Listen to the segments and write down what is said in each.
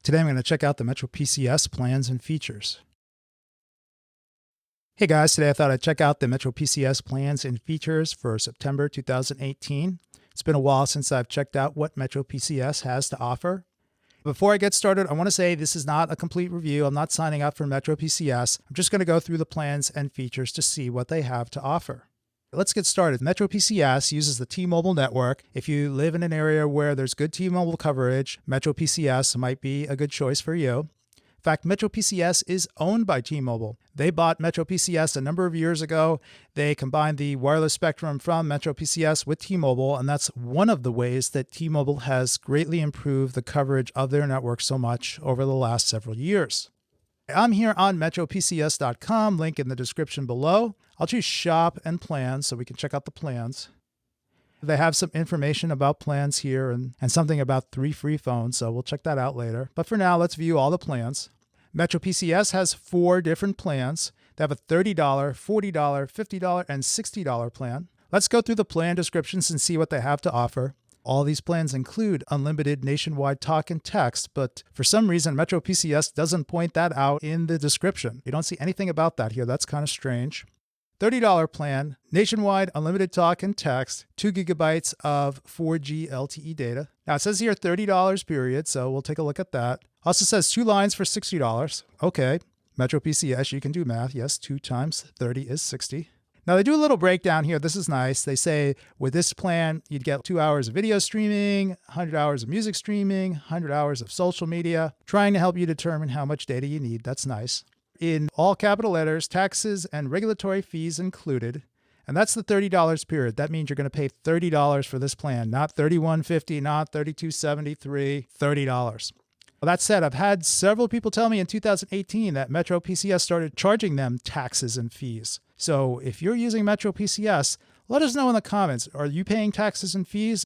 Today I'm going to check out the MetroPCS plans and features. Hey guys, today I thought I'd check out the MetroPCS plans and features for September 2018. It's been a while since I've checked out what MetroPCS has to offer. Before I get started, I want to say this is not a complete review. I'm not signing up for MetroPCS. I'm just going to go through the plans and features to see what they have to offer. Let's get started. MetroPCS uses the T-Mobile network. If you live in an area where there's good T-Mobile coverage, MetroPCS might be a good choice for you. In fact, MetroPCS is owned by T-Mobile. They bought MetroPCS a number of years ago. They combined the wireless spectrum from MetroPCS with T-Mobile, and that's one of the ways that T-Mobile has greatly improved the coverage of their network so much over the last several years. I'm here on MetroPCS.com, link in the description below. I'll choose Shop and Plans so we can check out the plans. They have some information about plans here and something about 3 free phones, so we'll check that out later. But for now, let's view all the plans. MetroPCS has 4 different plans. They have a $30, $40, $50, and $60 plan. Let's go through the plan descriptions and see what they have to offer. All these plans include unlimited nationwide talk and text, but for some reason, MetroPCS doesn't point that out in the description. You don't see anything about that here. That's kind of strange. $30 plan, nationwide unlimited talk and text, 2 gigabytes of 4G LTE data. Now it says here $30 period, so we'll take a look at that. Also says 2 lines for $60. Okay, MetroPCS, you can do math. Yes, 2 times 30 is 60. Now they do a little breakdown here. This is nice. They say with this plan, you'd get 2 hours of video streaming, 100 hours of music streaming, 100 hours of social media, trying to help you determine how much data you need. That's nice. In all capital letters, taxes and regulatory fees included. And that's the $30 period. That means you're going to pay $30 for this plan, not $31.50, not $32.73, $30. Well, that said, I've had several people tell me in 2018 that MetroPCS started charging them taxes and fees. So if you're using MetroPCS, let us know in the comments. Are you paying taxes and fees?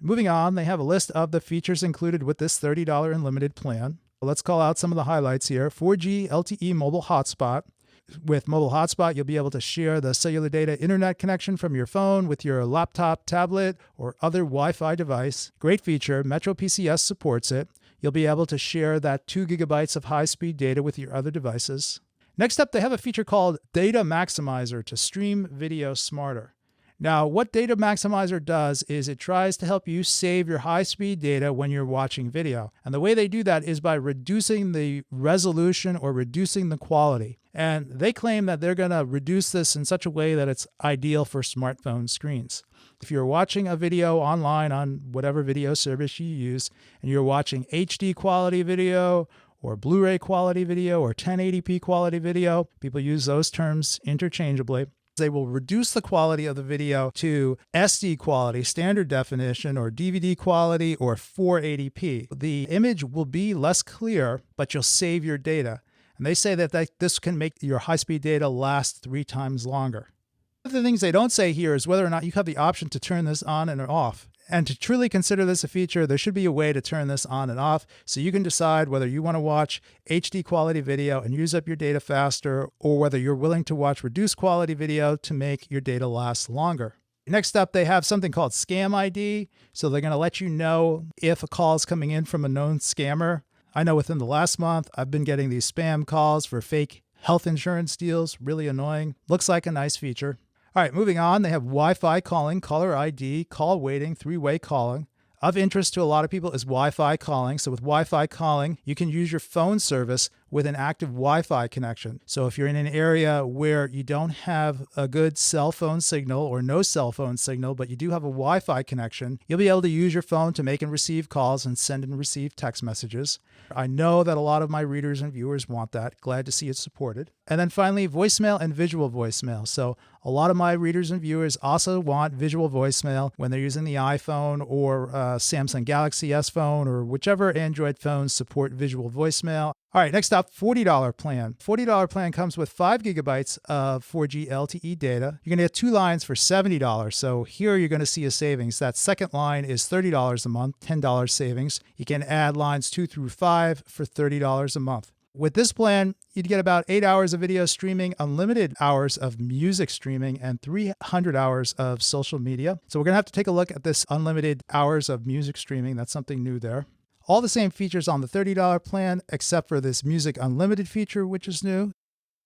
Moving on, they have a list of the features included with this $30 unlimited plan. Let's call out some of the highlights here. 4G LTE mobile hotspot. With mobile hotspot, you'll be able to share the cellular data internet connection from your phone with your laptop, tablet, or other Wi-Fi device. Great feature. MetroPCS supports it. You'll be able to share that 2 gigabytes of high-speed data with your other devices. Next up, they have a feature called Data Maximizer to stream video smarter. Now, what Data Maximizer does is it tries to help you save your high-speed data when you're watching video. And the way they do that is by reducing the resolution or reducing the quality. And they claim that they're going to reduce this in such a way that it's ideal for smartphone screens. If you're watching a video online on whatever video service you use, and you're watching HD quality video, or Blu-ray quality video, or 1080p quality video, people use those terms interchangeably. They will reduce the quality of the video to SD quality, standard definition, or DVD quality, or 480p. The image will be less clear, but you'll save your data. And they say that this can make your high-speed data last 3 times longer. One of the things they don't say here is whether or not you have the option to turn this on and off. And to truly consider this a feature, there should be a way to turn this on and off so you can decide whether you want to watch HD quality video and use up your data faster, or whether you're willing to watch reduced quality video to make your data last longer. Next up, they have something called Scam ID. So they're going to let you know if a call is coming in from a known scammer. I know within the last month, I've been getting these spam calls for fake health insurance deals. Really annoying. Looks like a nice feature. All right, moving on, they have Wi-Fi calling, caller ID, call waiting, 3-way calling. Of interest to a lot of people is Wi-Fi calling. So with Wi-Fi calling, you can use your phone service with an active Wi-Fi connection. So if you're in an area where you don't have a good cell phone signal or no cell phone signal, but you do have a Wi-Fi connection, you'll be able to use your phone to make and receive calls and send and receive text messages. I know that a lot of my readers and viewers want that. Glad to see it supported. And then finally, voicemail and visual voicemail. So a lot of my readers and viewers also want visual voicemail when they're using the iPhone or Samsung Galaxy S phone, or whichever Android phones support visual voicemail. All right, next up, $40 plan. $40 plan comes with 5 gigabytes of 4G LTE data. You're going to get 2 lines for $70. So here you're going to see a savings. That second line is $30 a month, $10 savings. You can add lines 2 through 5 for $30 a month. With this plan, you'd get about 8 hours of video streaming, unlimited hours of music streaming, and 300 hours of social media. So we're going to have to take a look at this unlimited hours of music streaming. That's something new there. All the same features on the $30 plan, except for this Music Unlimited feature, which is new.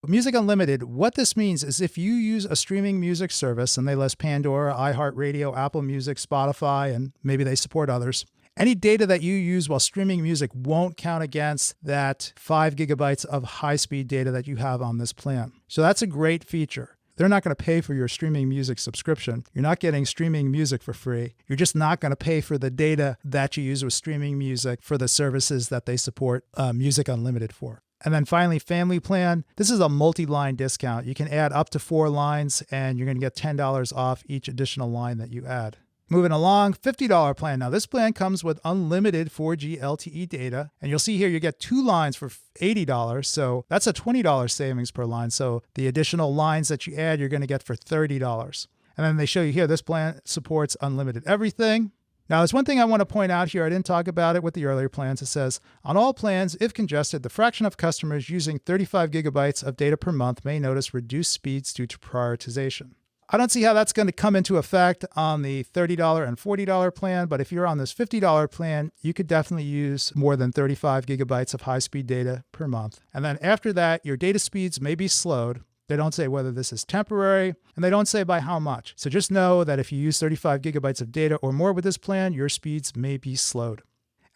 Music Unlimited, what this means is if you use a streaming music service, and they list Pandora, iHeartRadio, Apple Music, Spotify, and maybe they support others, any data that you use while streaming music won't count against that 5 gigabytes of high-speed data that you have on this plan. So that's a great feature. They're not going to pay for your streaming music subscription. You're not getting streaming music for free. You're just not going to pay for the data that you use with streaming music for the services that they support Music Unlimited for. And then finally, family plan. This is a multi-line discount. You can add up to 4 lines and you're going to get $10 off each additional line that you add. Moving along, $50 plan. Now this plan comes with unlimited 4G LTE data. And you'll see here you get 2 lines for $80. So that's a $20 savings per line. So the additional lines that you add, you're going to get for $30. And then they show you here, this plan supports unlimited everything. Now, there's one thing I want to point out here. I didn't talk about it with the earlier plans. It says, on all plans, if congested, the fraction of customers using 35 gigabytes of data per month may notice reduced speeds due to prioritization. I don't see how that's going to come into effect on the $30 and $40 plan, but if you're on this $50 plan, you could definitely use more than 35 gigabytes of high-speed data per month. And then after that, your data speeds may be slowed. They don't say whether this is temporary, and they don't say by how much. So just know that if you use 35 gigabytes of data or more with this plan, your speeds may be slowed.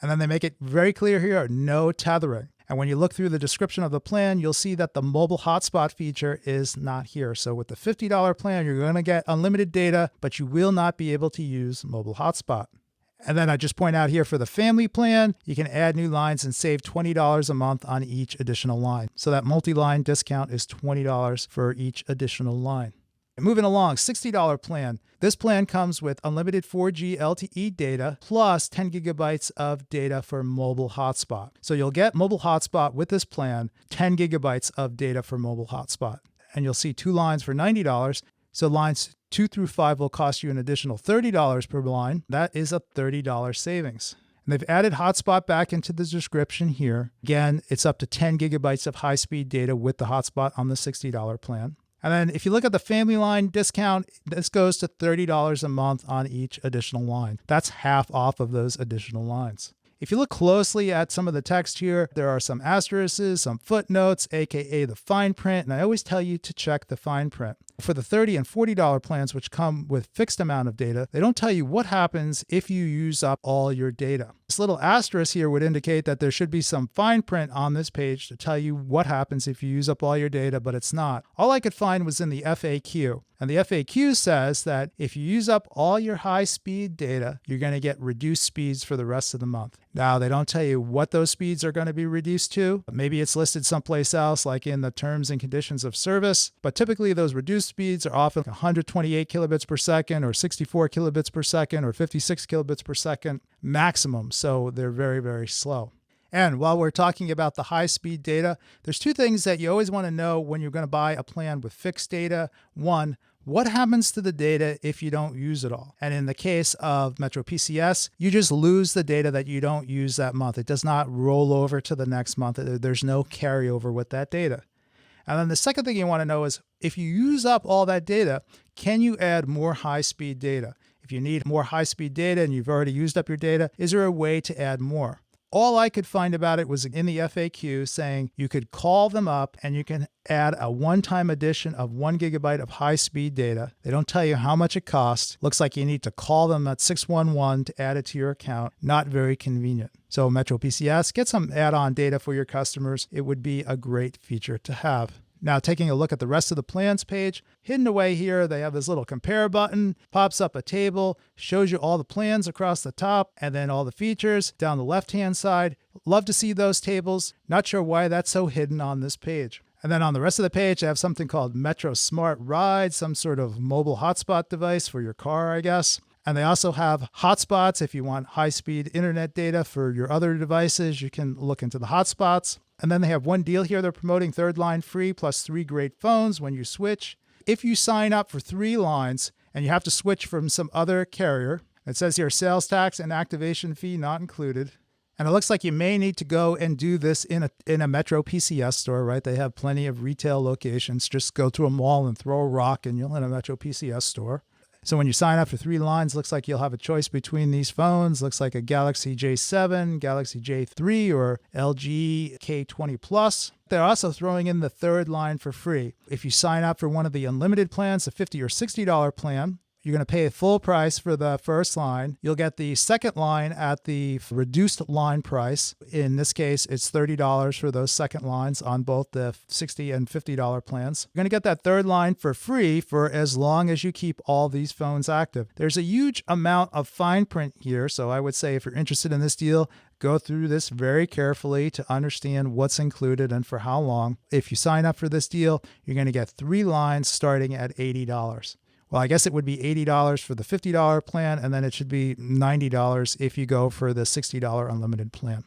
And then they make it very clear here, no tethering. And when you look through the description of the plan, you'll see that the mobile hotspot feature is not here. So with the $50 plan, you're going to get unlimited data, but you will not be able to use mobile hotspot. And then I just point out here for the family plan, you can add new lines and save $20 a month on each additional line. So that multi-line discount is $20 for each additional line. And moving along, $60 plan. This plan comes with unlimited 4G LTE data plus 10 gigabytes of data for mobile hotspot. So you'll get mobile hotspot with this plan, 10 gigabytes of data for mobile hotspot. And you'll see 2 lines for $90. So lines 2 through 5 will cost you an additional $30 per line. That is a $30 savings. And they've added hotspot back into the description here. Again, it's up to 10 gigabytes of high-speed data with the hotspot on the $60 plan. And then if you look at the family line discount, this goes to $30 a month on each additional line. That's half off of those additional lines. If you look closely at some of the text here, there are some asterisks, some footnotes, aka the fine print, and I always tell you to check the fine print. For the $30 and $40 plans, which come with fixed amount of data, they don't tell you what happens if you use up all your data. This little asterisk here would indicate that there should be some fine print on this page to tell you what happens if you use up all your data, but it's not. All I could find was in the FAQ. And the FAQ says that if you use up all your high-speed data, you're going to get reduced speeds for the rest of the month. Now, they don't tell you what those speeds are going to be reduced to. Maybe it's listed someplace else, like in the terms and conditions of service. But typically, those reduced speeds are often 128 kilobits per second, or 64 kilobits per second, or 56 kilobits per second maximum. So they're very, very slow. And while we're talking about the high-speed data, there's 2 things that you always want to know when you're going to buy a plan with fixed data. One, what happens to the data if you don't use it all? And in the case of MetroPCS, you just lose the data that you don't use that month. It does not roll over to the next month. There's no carryover with that data. And then the second thing you want to know is if you use up all that data, can you add more high-speed data? If you need more high-speed data and you've already used up your data, is there a way to add more? All I could find about it was in the FAQ saying you could call them up and you can add a one-time addition of 1 gigabyte of high-speed data. They don't tell you how much it costs. Looks like you need to call them at 611 to add it to your account. Not very convenient. So MetroPCS, get some add-on data for your customers. It would be a great feature to have. Now, taking a look at the rest of the plans page, hidden away here, they have this little compare button, pops up a table, shows you all the plans across the top, and then all the features down the left-hand side. Love to see those tables. Not sure why that's so hidden on this page. And then on the rest of the page, they have something called Metro Smart Ride, some sort of mobile hotspot device for your car, I guess. And they also have hotspots. If you want high-speed internet data for your other devices, you can look into the hotspots. And then they have one deal here. They're promoting 3rd line free plus 3 great phones when you switch. If you sign up for 3 lines and you have to switch from some other carrier, it says here sales tax and activation fee not included. And it looks like you may need to go and do this in a MetroPCS store, right? They have plenty of retail locations. Just go to a mall and throw a rock and you'll hit a MetroPCS store. So when you sign up for 3 lines, looks like you'll have a choice between these phones. Looks like a Galaxy J7, Galaxy J3, or LG K20 Plus. They're also throwing in the 3rd line for free. If you sign up for one of the unlimited plans, the $50 or $60 plan, you're going to pay full price for the 1st line. You'll get the 2nd line at the reduced line price. In this case, it's $30 for those 2nd lines on both the $60 and $50 plans. You're going to get that 3rd line for free for as long as you keep all these phones active. There's a huge amount of fine print here, so I would say if you're interested in this deal, go through this very carefully to understand what's included and for how long. If you sign up for this deal, you're going to get 3 lines starting at $80. Well, I guess it would be $80 for the $50 plan, and then it should be $90 if you go for the $60 unlimited plan.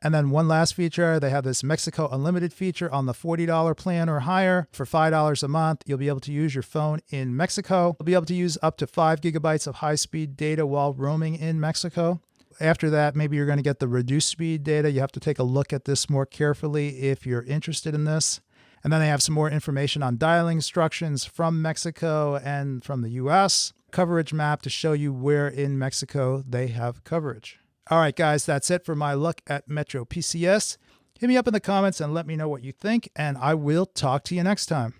And then one last feature, they have this Mexico Unlimited feature on the $40 plan or higher. For $5 a month, you'll be able to use your phone in Mexico. You'll be able to use up to 5 gigabytes of high-speed data while roaming in Mexico. After that, maybe you're going to get the reduced speed data. You have to take a look at this more carefully if you're interested in this. And then they have some more information on dialing instructions from Mexico and from the US. Coverage map to show you where in Mexico they have coverage. All right, guys, that's it for my look at MetroPCS. Hit me up in the comments and let me know what you think, and I will talk to you next time.